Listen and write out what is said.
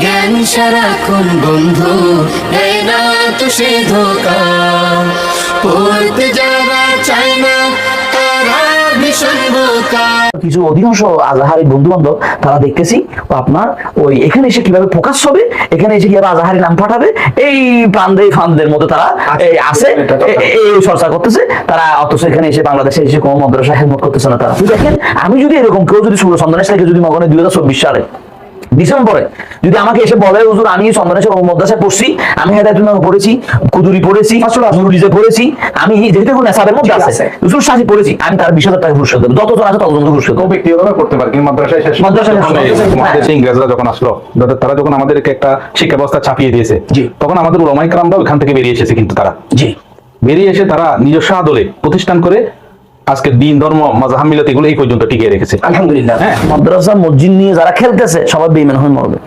জ্ঞান সারাক্ষণ বন্ধু দেয় না তো সে ধোকা, পড়তে যারা চায় না তারা ভীষণ বোকা। কিছু অধিকাংশ আজাহারি বন্ধু বান্ধব তারা দেখতেছি আপনার ওই এখানে এসে কিভাবে ফোকাস হবে, এখানে এসে কিভাবে আজাহারি নাম পাঠাবে, এই প্রান্তে ফান্দের মধ্যে তারা এই আছে এই চর্চা করতেছে তারা, অথচ এখানে এসে বাংলাদেশে এসে কোনো মাদ্রাসা হেলমেট করতেছে না তারা। দেখেন আমি যদি এরকম কেউ যদি চন্দনেশ থেকে যদি মগনে 2024 সালে ডিসেম্বরে যদি আমাকে এসে বলে হুজুর আমি চন্দনেশ্বর মাদ্রাসায় পড়ছি, আমি হেদায়েতুল নামে পড়েছি, কুদুরি পড়েছি, নুরুলিজে পড়েছি, আমি যেহেতু এখন নেশাবের মধ্যে আছে হুজুর সাজি পড়েছি, আমি তার 20,000 টাকা ঘুষ দেবো, যতজন আছে ততজন ঘুষ দেবো। ব্যক্তিগতভাবে করতে পারে কিন্তু মাদ্রাসায় ইংরেজরা যখন আসলো, তারা যখন আমাদেরকে একটা শিক্ষা ব্যবস্থা চাপিয়ে দিয়েছে, তখন আমাদের উলামায়ে কেরামরাও এখান থেকে বেরিয়ে এসেছে, কিন্তু তারা বেরিয়ে এসে তারা নিজস্ব আদলে প্রতিষ্ঠান করে আজকে দিন ধর্ম মাযহাব মিলাত এগুলো এই পর্যন্ত টিকিয়ে রেখেছে। আলহামদুলিল্লাহ। মাদ্রাসা মসজিদ নিয়ে যারা খেলতেছে সবাই বেঈমান হয়ে মরবে।